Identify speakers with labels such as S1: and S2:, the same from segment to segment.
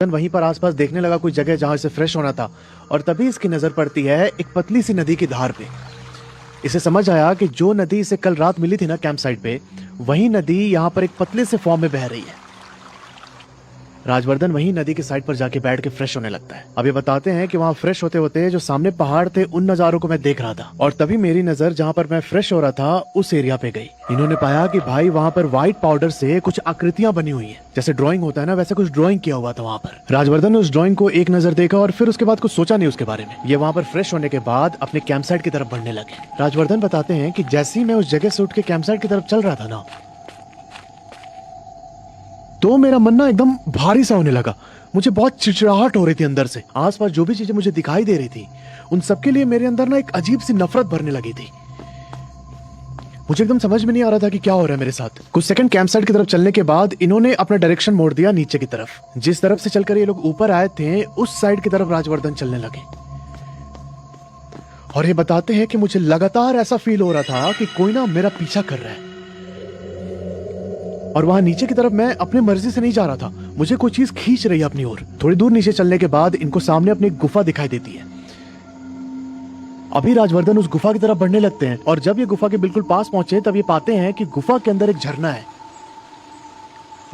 S1: वहीं पर आसपास देखने लगा कोई जगह जहां इसे फ्रेश होना था और तभी इसकी नजर पड़ती है एक पतली सी नदी की धार पे। इसे समझ आया कि जो नदी इसे कल रात मिली थी ना कैंप साइट पे, वही नदी यहाँ पर एक पतले से फॉर्म में बह रही है। राजवर्धन वही नदी के साइड पर जाके बैठ के फ्रेश होने लगता है। अब ये बताते हैं कि वहां फ्रेश होते होते जो सामने पहाड़ थे उन नजारों को मैं देख रहा था और तभी मेरी नजर जहां पर मैं फ्रेश हो रहा था उस एरिया पे गई। इन्होंने पाया कि भाई वहां पर व्हाइट पाउडर से कुछ आकृतियां बनी हुई हैं, जैसे ड्राइंग होता है ना, वैसे कुछ ड्राइंग किया हुआ था वहां पर। राजवर्धन ने उस ड्राइंग को एक नजर देखा और फिर उसके बाद कुछ सोचा नहीं उसके बारे में। ये वहां पर फ्रेश होने के बाद अपने कैंप साइट की तरफ बढ़ने लगे। राजवर्धन बताते हैं कि जैसे ही मैं उस जगह से उठ के कैंप साइट की तरफ चल रहा था ना, तो मेरा मन ना एकदम भारी सा होने लगा। मुझे बहुत चिड़चिड़ाहट हो रही थी अंदर से। आसपास जो भी चीजें मुझे दिखाई दे रही थी उन सबके लिए मेरे अंदर ना एक अजीब सी नफरत भरने लगी थी। मुझे एकदम समझ में नहीं आ रहा था कि क्या हो रहा है मेरे साथ। कुछ सेकंड कैंप साइट की तरफ चलने के बाद इन्होंने अपना डायरेक्शन मोड़ दिया नीचे की तरफ। जिस तरफ से चलकर ये लोग ऊपर आए थे उस साइड की तरफ राजवर्धन चलने लगे और ये बताते हैं कि मुझे लगातार ऐसा फील हो रहा था कि कोई ना मेरा पीछा कर रहा है। और वहां नीचे की तरफ मैं अपनी मर्जी से नहीं जा रहा था, मुझे कोई चीज खींच रही है अपनी ओर। थोड़ी दूर नीचे चलने के बाद इनको सामने अपनी गुफा दिखाई देती है। अभी राजवर्धन उस गुफा की तरफ बढ़ने लगते हैं और जब ये गुफा के बिल्कुल पास पहुंचे तब ये पाते हैं कि गुफा के अंदर एक झरना है।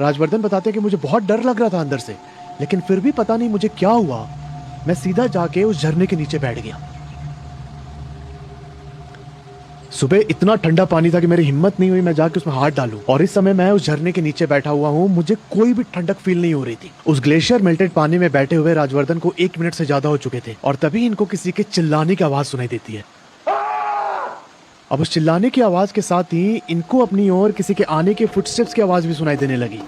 S1: राजवर्धन बताते हैं कि मुझे बहुत डर लग रहा था अंदर से, लेकिन फिर भी पता नहीं मुझे क्या हुआ, मैं सीधा जाके उस झरने के नीचे बैठ गया। सुबह इतना ठंडा पानी था कि मेरी हिम्मत नहीं हुई मैं जाके उसमें हाथ डालूं और इस समय मैं उस झरने के नीचे बैठा हुआ हूं। मुझे कोई भी ठंडक फील नहीं हो रही थी। उस ग्लेशियर मेल्टेड पानी में बैठे हुए राजवर्धन को 1 मिनट से ज्यादा हो चुके थे और तभी इनको किसी के चिल्लाने की आवाज सुनाई देती है। अब उस चिल्लाने की आवाज के साथ ही इनको अपनी ओर किसी के आने के फुटस्टेप्स की आवाज भी सुनाई देने लगी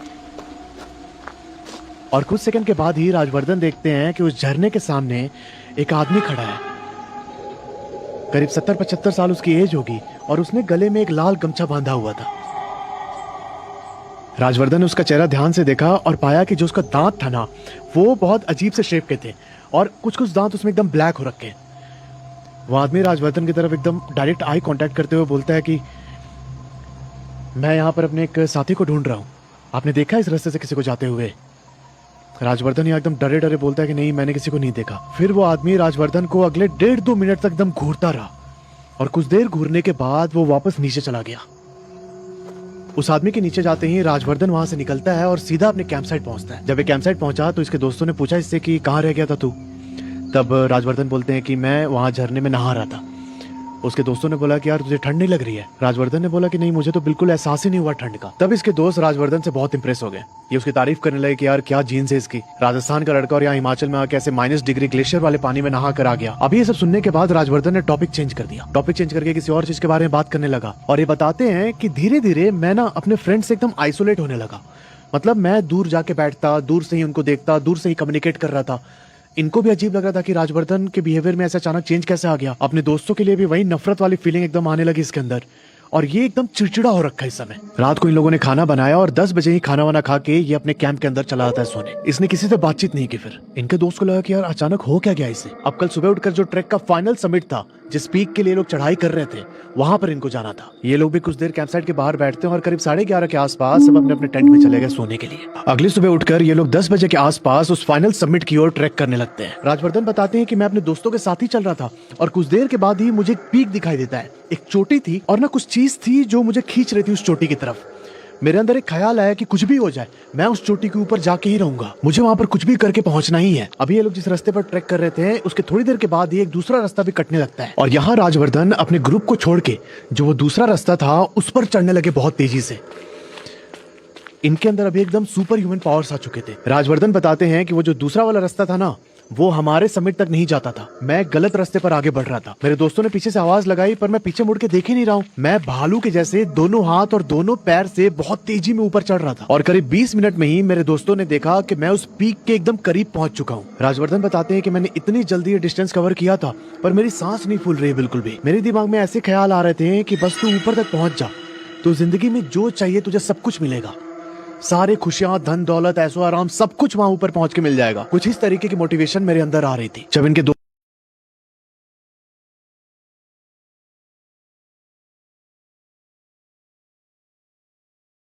S1: और कुछ सेकंड के बाद ही राजवर्धन देखते हैं कि उस झरने के सामने एक आदमी खड़ा है। करीब 70-75 साल उसकी एज होगी और उसने गले में एक लाल गमछा बांधा हुआ था। राजवर्धन ने उसका चेहरा ध्यान से देखा और पाया कि जो उसका दांत था ना वो बहुत अजीब से शेप के थे और कुछ कुछ दांत उसमें एकदम ब्लैक हो रखे। वो आदमी राजवर्धन की तरफ एकदम डायरेक्ट आई कांटेक्ट करते हुए बोलता है कि मैं यहाँ पर अपने एक साथी को ढूंढ रहा हूँ, आपने देखा इस रास्ते से किसी को जाते हुए? राजवर्धन यहाँ एकदम डरे डरे बोलता है कि नहीं, मैंने किसी को नहीं देखा। फिर वो आदमी राजवर्धन को अगले 1.5-2 मिनट तक एकदम घूरता रहा और कुछ देर घूरने के बाद वो वापस नीचे चला गया। उस आदमी के नीचे जाते ही राजवर्धन वहां से निकलता है और सीधा अपने कैंप साइट पहुंचता है। जब ये कैंप साइट पहुंचा तो इसके दोस्तों ने पूछा इससे कि कहाँ रह गया था तू? तब राजवर्धन बोलते हैं कि मैं वहां झरने में नहा रहा था। उसके दोस्तों ने बोला कि यार तुझे ठंड नहीं लग रही है? राजवर्धन ने बोला कि नहीं, मुझे तो बिल्कुल एहसास ही नहीं हुआ ठंड का। तब इसके दोस्त राजवर्धन से बहुत इंप्रेस हो गए। ये उसकी तारीफ करने लगे कि यार क्या जीन्स है इसकी, राजस्थान का लड़का और यहाँ हिमाचल में आके ऐसे -डिग्री ग्लेशियर वाले पानी में नहा कर आ गया। अभी ये सब सुनने के बाद राजवर्धन ने टॉपिक चेंज कर दिया। टॉपिक चेंज करके किसी और चीज के बारे में बात करने लगा और ये बताते हैं कि धीरे धीरे मैं ना अपने फ्रेंड से एकदम आइसोलेट होने लगा। मतलब मैं दूर जाके बैठता, दूर से ही उनको देखता, दूर से ही कम्युनिकेट कर रहा था। इनको भी अजीब लग रहा था कि राजवर्धन के बिहेवियर में ऐसा अचानक चेंज कैसे आ गया। अपने दोस्तों के लिए भी वही नफरत वाली फीलिंग एकदम आने लगी इसके अंदर और ये एकदम चिड़चिड़ा हो रखा है इस समय। रात को इन लोगों ने खाना बनाया और 10 बजे ही खाना वाना खा के ये अपने कैंप के अंदर चला जाता है सोने। इसने किसी से बातचीत नहीं की। फिर इनके दोस्त को लगा कि यार अचानक हो क्या गया इसे। अब कल सुबह उठकर जो ट्रैक का फाइनल समिट था, जिस पीक के लिए लोग चढ़ाई कर रहे थे, वहां पर इनको जाना था। ये लोग भी कुछ देर कैंप साइट के बाहर बैठते हैं और करीब 11:30 के आसपास सब अपने अपने टेंट में चले गए सोने के लिए। अगली सुबह उठकर ये लोग 10 बजे के आसपास उस फाइनल समिट की ओर ट्रैक करने लगते हैं। राजवर्धन बताते हैं कि मैं अपने दोस्तों के साथ ही चल रहा था और कुछ देर के बाद ही मुझे एक पीक दिखाई देता है। एक चोटी थी और ना कुछ चीज थी जो मुझे खींच रही थी उस चोटी की तरफ। मेरे अंदर एक ख्याल आया कि कुछ भी हो जाए मैं उस चोटी के ऊपर जाके ही रहूंगा, मुझे वहां पर कुछ भी करके पहुंचना ही है। अभी ये लोग जिस रास्ते पर ट्रैक कर रहे थे उसके थोड़ी देर के बाद ही एक दूसरा रास्ता भी कटने लगता है और यहाँ राजवर्धन अपने ग्रुप को छोड़ के जो वो दूसरा रास्ता था उस पर चढ़ने लगे बहुत तेजी से। इनके अंदर अभी एकदम सुपर ह्यूमन पावर्स आ चुके थे। राजवर्धन बताते हैं कि वो जो दूसरा वाला रास्ता था ना वो हमारे समिट तक नहीं जाता था। मैं गलत रास्ते पर आगे बढ़ रहा था। मेरे दोस्तों ने पीछे से आवाज लगाई पर मैं पीछे मुड़ के देख ही नहीं रहा हूँ। मैं भालू के जैसे दोनों हाथ और दोनों पैर से बहुत तेजी में ऊपर चढ़ रहा था और करीब 20 मिनट में ही मेरे दोस्तों ने देखा कि मैं उस पीक के एकदम करीब पहुंच चुका हूँ। राजवर्धन बताते हैं कि मैंने इतनी जल्दी ये डिस्टेंस कवर किया था पर मेरी सांस नहीं फूल रही बिल्कुल भी। मेरे दिमाग में ऐसे ख्याल आ रहे थे कि बस तू ऊपर तक पहुंच जा तो जिंदगी में जो चाहिए तुझे सब कुछ मिलेगा, सारे खुशियां, धन दौलत, ऐशो आराम सब कुछ वहां ऊपर पहुंच के मिल जाएगा। कुछ इस तरीके की मोटिवेशन मेरे अंदर आ रही थी। जब इनके